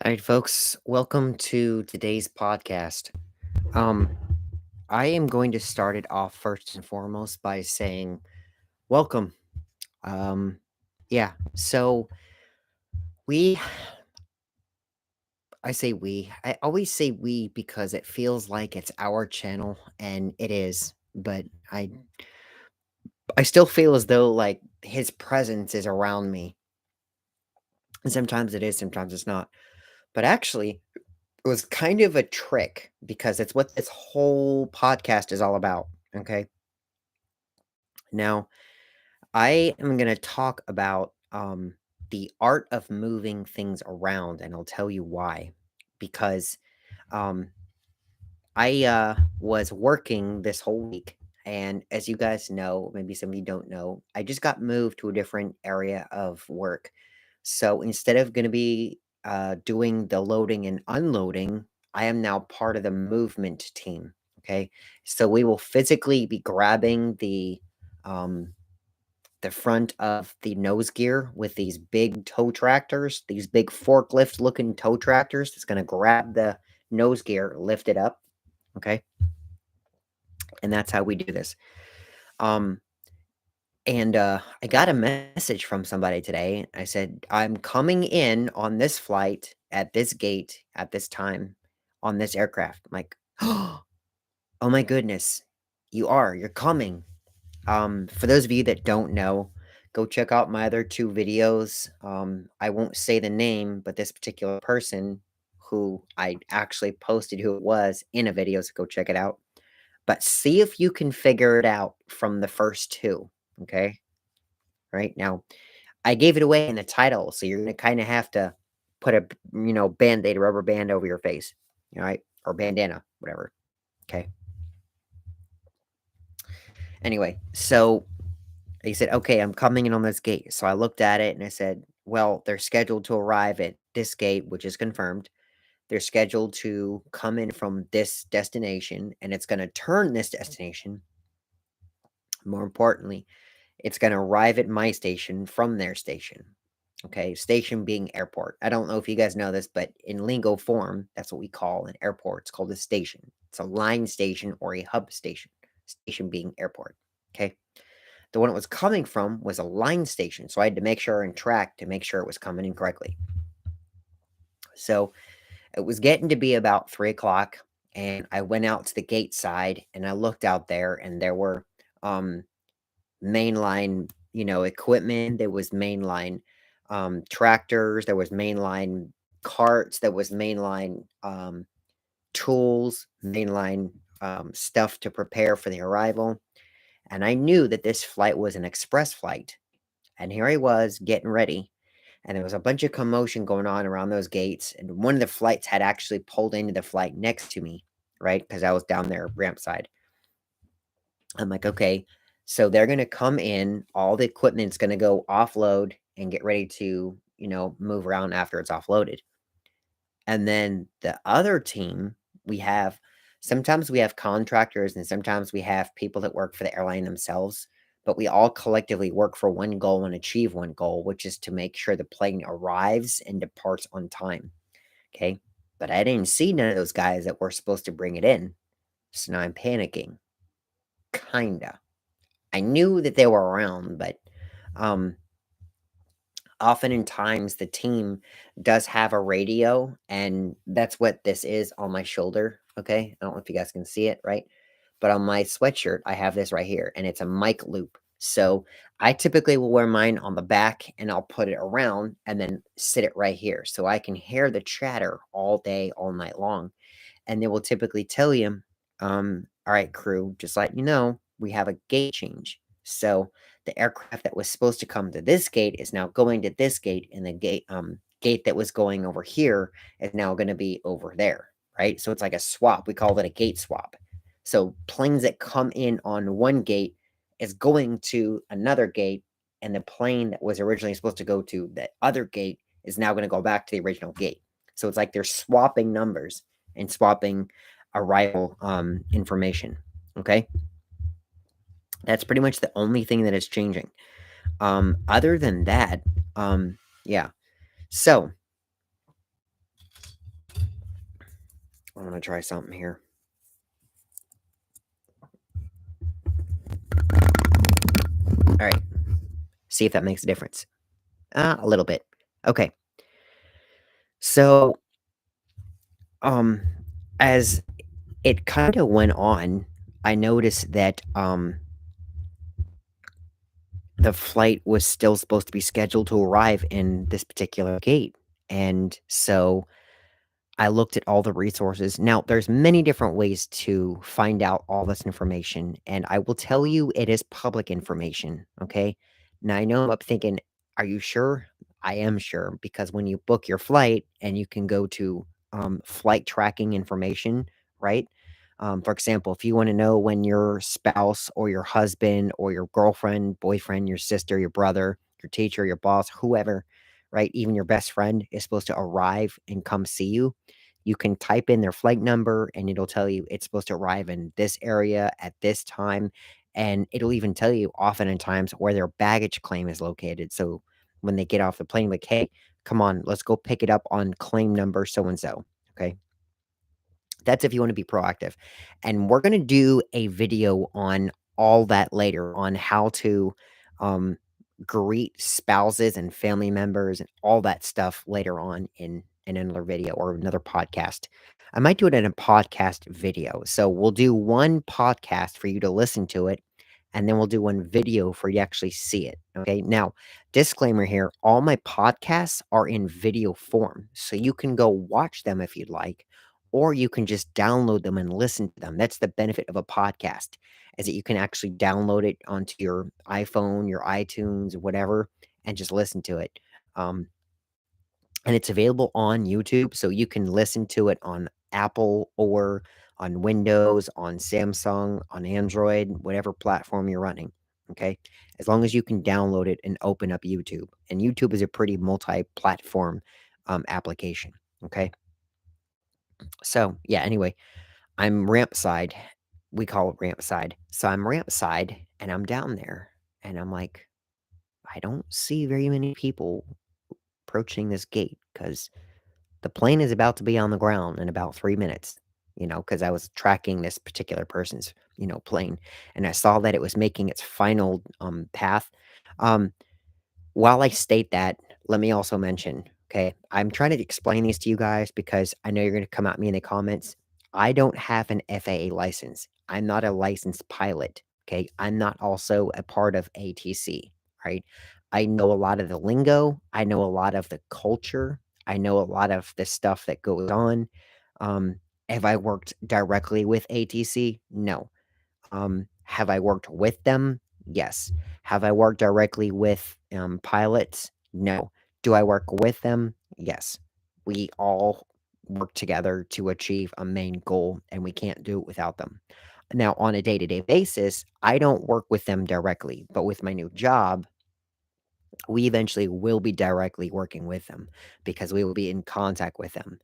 All right, folks, welcome to today's podcast. Um, I am going to start it off first and foremost by saying welcome. Um, yeah, so we, I say we, I always say we because it feels like it's our channel and it is, but I still feel as though like his presence is around me. And sometimes it is, sometimes it's not. But actually, it was kind of a trick because it's what this whole podcast is all about. Okay. Now, I am going to talk about the art of moving things around, and I'll tell you why. Because um, I was working this whole week, and as you guys know, maybe some of you don't know, I just got moved to a different area of work. So instead of going to be doing the loading and unloading, I am now part of the movement team. Okay, so we will physically be grabbing um, the front of the nose gear with these big tow tractors, these big forklift looking tow tractors that's going to grab the nose gear, lift it up. Okay. And that's how we do this. Um, and I got a message from somebody today. I said, I'm coming in on this flight at this gate at this time on this aircraft. I'm like, oh my goodness, you're coming. For those of you that don't know, go check out my other two videos. I won't say the name, but this particular person who I actually posted who it was in a video, so go check it out. But see if you can figure it out from the first two. Okay. Right now, I gave it away in the title, so you're gonna kind of have to put a band-aid, rubber band over your face, all right, or bandana, whatever. Okay. Anyway, so he said, "Okay, I'm coming in on this gate." So I looked at it and I said, "Well, they're scheduled to arrive at this gate, which is confirmed. They're scheduled to come in from this destination, and it's going to turn this destination. More importantly, it's going to arrive at my station from their station." Okay, station being airport. I don't know if you guys know this, but in lingo form, that's what we call an airport. It's called a station. It's a line station or a hub station. Station being airport. Okay. The one it was coming from was a line station, so I had to make sure and track to make sure it was coming in correctly. So it was getting to be about 3 o'clock, and I went out to the gate side and I looked out there, and there were um, mainline, equipment. There was mainline tractors. There was mainline carts. There was mainline tools, mainline stuff to prepare for the arrival. And I knew that this flight was an express flight. And here I was getting ready, and there was a bunch of commotion going on around those gates. And one of the flights had actually pulled into the flight next to me, right? Because I was down there ramp side. I'm like, okay, so they're going to come in, all the equipment's going to go offload and get ready to, move around after it's offloaded. And then the other team, we have sometimes we have contractors and sometimes we have people that work for the airline themselves, but we all collectively work for one goal and achieve one goal, which is to make sure the plane arrives and departs on time. Okay. But I didn't see none of those guys that were supposed to bring it in. So now I'm panicking. Kinda. I knew that they were around, but um often in times the team does have a radio, and that's what this is on my shoulder. Okay, I don't know if you guys can see it, right? But on my sweatshirt I have this right here, and it's a mic loop. So I typically will wear mine on the back, and I'll put it around and then sit it right here so I can hear the chatter all day all night long. And they will typically tell you, all right, crew, just let you know, we have a gate change. So the aircraft that was supposed to come to this gate is now going to this gate, and the gate that was going over here is now going to be over there, right? So it's like a swap. We call it a gate swap. So planes that come in on one gate is going to another gate, and the plane that was originally supposed to go to the other gate is now going to go back to the original gate. So it's like they're swapping numbers and swapping arrival information. Okay, that's pretty much the only thing that is changing. Other than that, yeah. So I'm gonna try something here. All right, see if that makes a difference. A little bit. Okay, so um, as it kind of went on, I noticed that the flight was still supposed to be scheduled to arrive in this particular gate, and so I looked at all the resources. Now, there's many different ways to find out all this information, and I will tell you it is public information, okay? Now, I know I'm up thinking, "Are you sure?" I am sure because when you book your flight and you can go to, flight tracking information, right? For example, if you wanna know when your spouse or your husband or your girlfriend, boyfriend, your sister, your brother, your teacher, your boss, whoever, right, even your best friend is supposed to arrive and come see you, you can type in their flight number and it'll tell you it's supposed to arrive in this area at this time. And it'll even tell you often in times where their baggage claim is located. So when they get off the plane, like, hey, come on, let's go pick it up on claim number so and so. Okay. That's if you wanna be proactive, and we're gonna do a video on all that later, on how to, um, greet spouses and family members and all that stuff later on in another video or another podcast. I might do it in a podcast video, so we'll do one podcast for you to listen to it, and then we'll do one video for you to actually see it, okay? Now, disclaimer here, all my podcasts are in video form, so you can go watch them if you'd like, or you can just download them and listen to them. That's the benefit of a podcast, is that you can actually download it onto your iPhone, your iTunes, whatever, and just listen to it. Um, and it's available on YouTube, so you can listen to it on Apple or on Windows, on Samsung, on Android, whatever platform you're running. Okay. As long as you can download it and open up YouTube. And YouTube is a pretty multi platform application. Okay. So, yeah, anyway, I'm ramp side. We call it ramp side. So I'm ramp side and I'm down there and I'm like, I don't see very many people approaching this gate because the plane is about to be on the ground in about 3 minutes, because I was tracking this particular person's, plane and I saw that it was making its final path. Um, While I state that, let me also mention, okay, I'm trying to explain these to you guys because I know you're going to come at me in the comments. I don't have an FAA license. I'm not a licensed pilot. Okay. I'm not also a part of ATC, right? I know a lot of the lingo. I know a lot of the culture. I know a lot of the stuff that goes on. Um, have I worked directly with ATC? No. Have I worked with them? Yes. Have I worked directly with, pilots? No. Do I work with them? Yes. We all work together to achieve a main goal, and we can't do it without them. Now, on a day-to-day basis, I don't work with them directly, but with my new job, we eventually will be directly working with them because we will be in contact with them.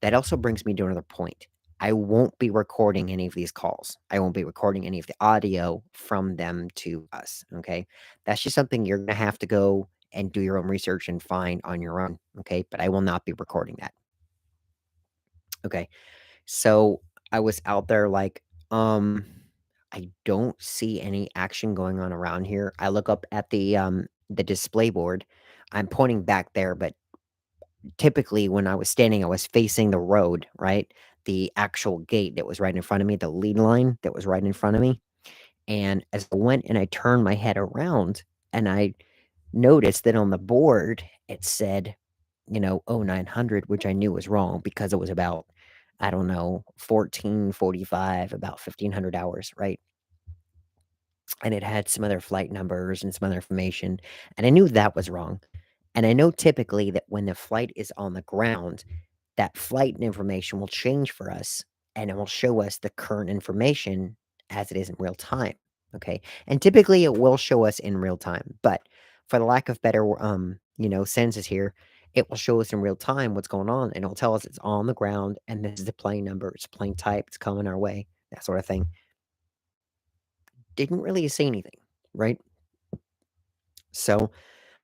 That also brings me to another point. I won't be recording any of these calls. I won't be recording any of the audio from them to us. Okay. That's just something you're going to have to go and do your own research and find on your own. Okay. But I will not be recording that. Okay. So I was out there like, um, I don't see any action going on around here. I look up at the display board. I'm pointing back there, but typically when I was standing, I was facing the road, right? The actual gate that was right in front of me, the lead line that was right in front of me. And as I went and I turned my head around and I noticed that on the board it said, 0900, which I knew was wrong because it was about, I don't know, 14:45, about 1500 hours, right? And it had some other flight numbers and some other information. And I knew that was wrong. And I know typically that when the flight is on the ground, that flight information will change for us and it will show us the current information as it is in real time. Okay. And typically it will show us in real time. But for the lack of better senses here, it will show us in real time what's going on and it'll tell us it's on the ground and this is the plane number, it's plane type, it's coming our way, that sort of thing. Didn't really say anything, right? So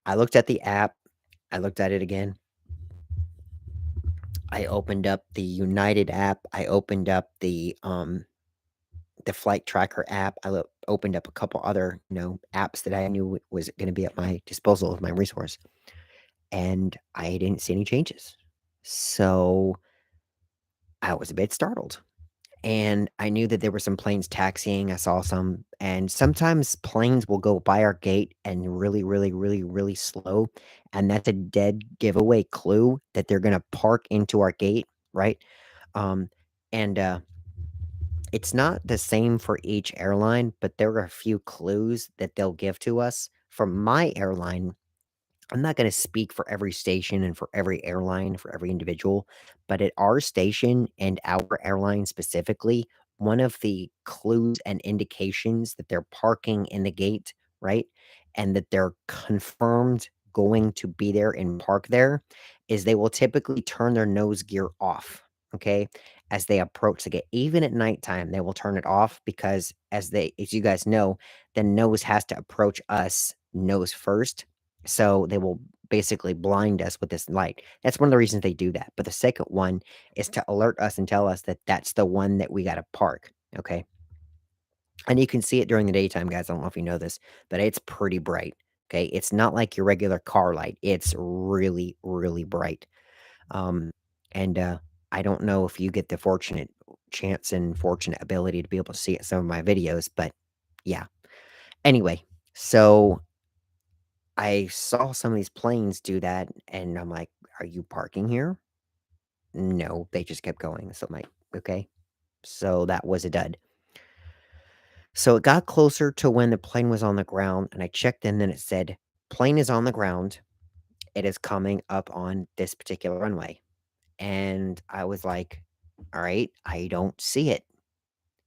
I looked at the app, I looked at it again, I opened up the United app, I opened up the flight tracker app, opened up a couple other, apps that I knew was gonna be at my disposal of my resource, and I didn't see any changes. So, I was a bit startled. And I knew that there were some planes taxiing, I saw some, and sometimes planes will go by our gate and really, really, really, really slow, and that's a dead giveaway clue that they're gonna park into our gate, right? Um, and it's not the same for each airline, but there are a few clues that they'll give to us. For my airline, I'm not gonna speak for every station and for every airline, for every individual, but at our station and our airline specifically, one of the clues and indications that they're parking in the gate, right? And that they're confirmed going to be there and park there is they will typically turn their nose gear off, okay, as they approach the gate. Even at nighttime, they will turn it off because as you guys know, the nose has to approach us nose first, so they will basically blind us with this light. That's one of the reasons they do that. But the second one is to alert us and tell us that that's the one that we gotta park, okay? And you can see it during the daytime, guys. I don't know if you know this, but it's pretty bright, okay? It's not like your regular car light. It's really, really bright. And I don't know if you get the fortunate chance and fortunate ability to be able to see it in some of my videos, but yeah. Anyway, so I saw some of these planes do that, and I'm like, "Are you parking here?" No, they just kept going. So I'm like, "Okay." So that was a dud. So it got closer to when the plane was on the ground, and I checked in, and it said, "Plane is on the ground. It is coming up on this particular runway." And I was like, "All right, I don't see it."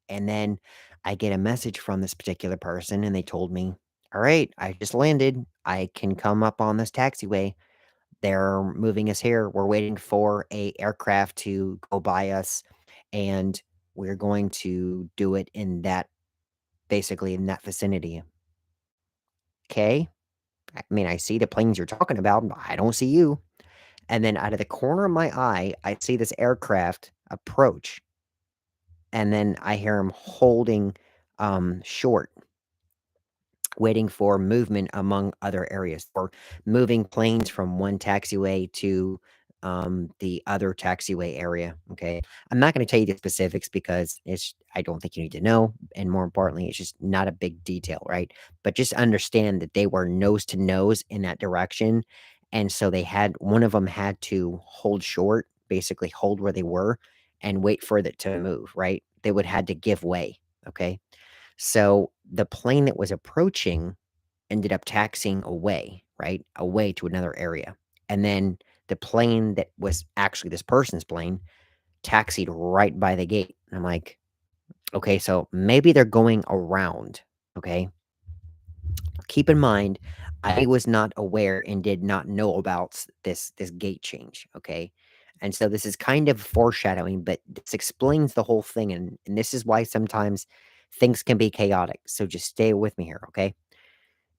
And then I get a message from this particular person, and they told me, "All right, I just landed. I can come up on this taxiway. They're moving us here. We're waiting for a aircraft to go by us, and we're going to do it in that basically in that vicinity." Okay. I mean, I see the planes you're talking about, but I don't see you. And then out of the corner of my eye, I see this aircraft approach, and then I hear him holding short, waiting for movement among other areas, or moving planes from one taxiway to, the other taxiway area, okay? I'm not gonna tell you the specifics because I don't think you need to know, and more importantly, it's just not a big detail, right? But just understand that they were nose to nose in that direction, and so they had one of them had to hold short, basically hold where they were, and wait for it to move, right? They would had to give way, okay? So the plane that was approaching ended up taxiing away, right? Away to another area. And then the plane that was actually this person's plane taxied right by the gate. And I'm like, okay, so maybe they're going around. Okay. Keep in mind, I was not aware and did not know about this gate change. Okay. And so this is kind of foreshadowing, but this explains the whole thing. And this is why sometimes things can be chaotic. So just stay with me here. Okay.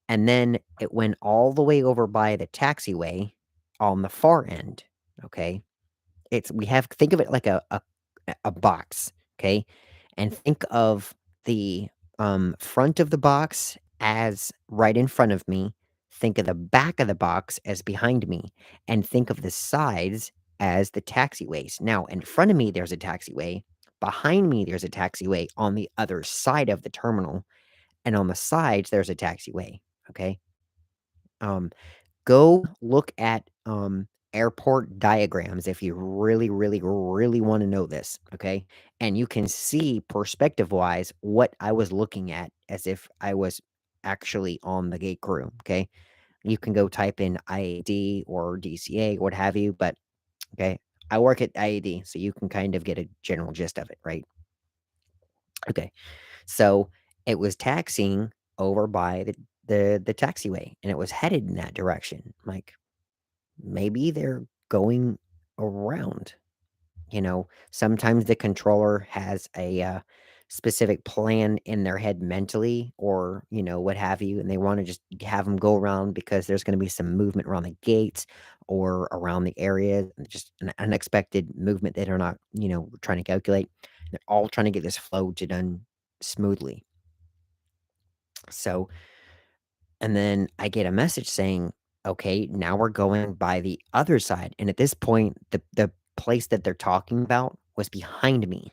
And then it went all the way over by the taxiway on the far end, okay? It's we have think of it like a box, okay? And think of the, front of the box as right in front of me, think of the back of the box as behind me, and think of the sides as the taxiways. Now, in front of me, there's a taxiway, behind me, there's a taxiway on the other side of the terminal, and on the sides, there's a taxiway, okay? Um, Go look at, airport diagrams if you really, really, really wanna know this, okay? And you can see perspective-wise what I was looking at as if I was actually on the gate crew, okay? You can go type in IAD or DCA, what have you, but okay, I work at IAD, so you can kind of get a general gist of it, right? Okay. So, it was taxiing over by the taxiway, and it was headed in that direction. I'm like, maybe they're going around. Sometimes the controller has a specific plan in their head mentally, or what have you, and they want to just have them go around because there's going to be some movement around the gates, or around the area, just an unexpected movement that they're not, trying to calculate. They're all trying to get this flow to done smoothly. So, and then I get a message saying, "Okay, now we're going by the other side." And at this point, the place that they're talking about was behind me.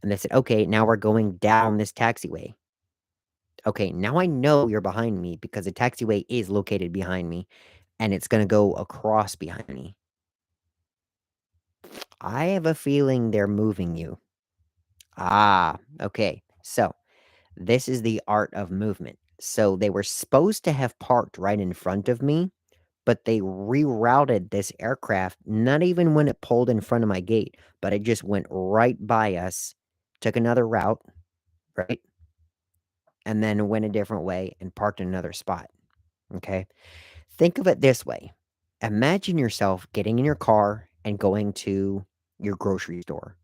And they said, "Okay, now we're going down this taxiway." Okay, now I know you're behind me because the taxiway is located behind me and it's gonna go across behind me. I have a feeling they're moving you. Ah, okay. So this is the art of movement. So they were supposed to have parked right in front of me, but they rerouted this aircraft, not even when it pulled in front of my gate, but it just went right by us, took another route, right? And then went a different way and parked in another spot. Okay. Think of it this way. Imagine yourself getting in your car and going to your grocery store.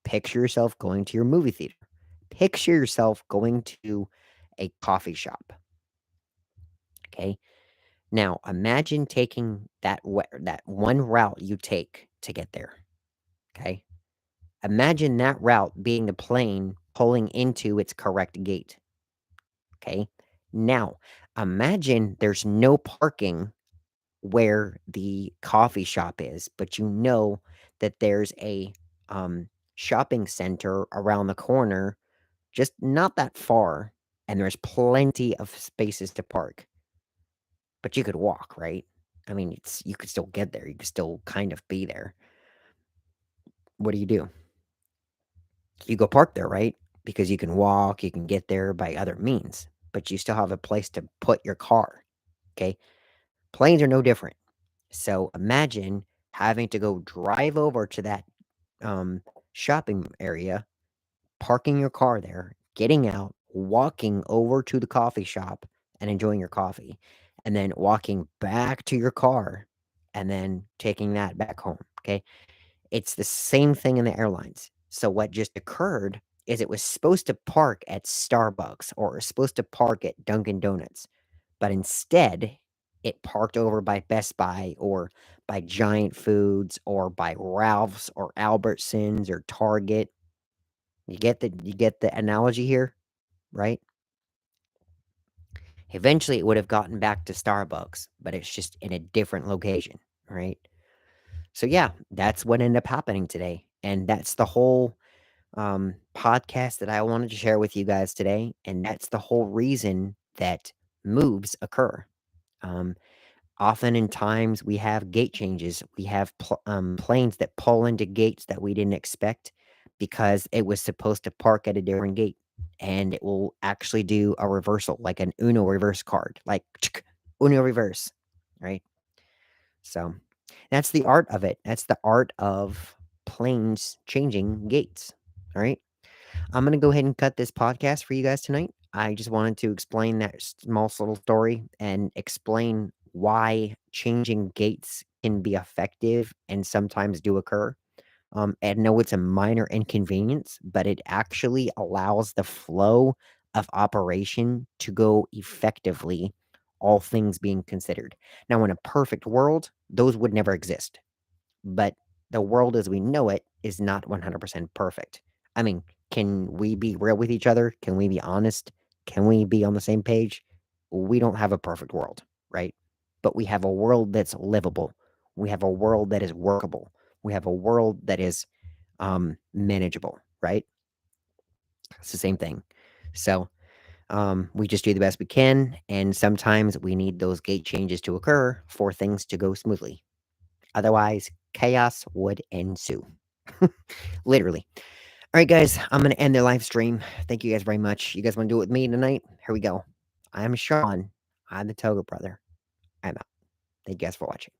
Picture yourself going to your movie theater. Picture yourself going to a coffee shop. Okay. Now imagine taking that one route you take to get there. Okay. Imagine that route being the plane pulling into its correct gate. Okay. Now imagine there's no parking where the coffee shop is, but you know that there's a shopping center around the corner, just not that far, and there's plenty of spaces to park. But you could walk, right? I mean, it's you could still get there. You could still kind of be there. What do? You go park there, right? Because you can walk, you can get there by other means, but you still have a place to put your car. Okay. Planes are no different. So imagine having to go drive over to that shopping area, parking your car there, getting out, walking over to the coffee shop and enjoying your coffee, and then walking back to your car and then taking that back home. Okay. It's the same thing in the airlines. So what just occurred is it was supposed to park at Starbucks or it was supposed to park at Dunkin' Donuts, but instead it parked over by Best Buy or by Giant Foods or by Ralph's or Albertsons or Target. You get the analogy here, right? Eventually it would have gotten back to Starbucks, but it's just in a different location, right? So yeah, that's what ended up happening today. And that's the whole podcast that I wanted to share with you guys today. And that's the whole reason that moves occur. Um, Often in times we have gate changes. We have planes that pull into gates that we didn't expect because it was supposed to park at a different gate, and it will actually do a reversal, like an Uno reverse card, like Uno reverse, right? So that's the art of it. That's the art of planes changing gates. All right. I'm gonna go ahead and cut this podcast for you guys tonight. I just wanted to explain that small little story and explain why changing gates can be effective and sometimes do occur. I know it's a minor inconvenience, but it actually allows the flow of operation to go effectively, all things being considered. Now, in a perfect world, those would never exist, but the world as we know it is not 100% perfect. I mean, can we be real with each other? Can we be honest? Can we be on the same page? We don't have a perfect world, right? But we have a world that's livable. We have a world that is workable. We have a world that is manageable, right? It's the same thing. So we just do the best we can, and sometimes we need those gate changes to occur for things to go smoothly. Otherwise, chaos would ensue. Literally. All right, guys, I'm going to end the live stream. Thank you guys very much. You guys want to do it with me tonight? Here we go. I'm Sean. I'm the Toga brother. I'm out. Thank you guys for watching.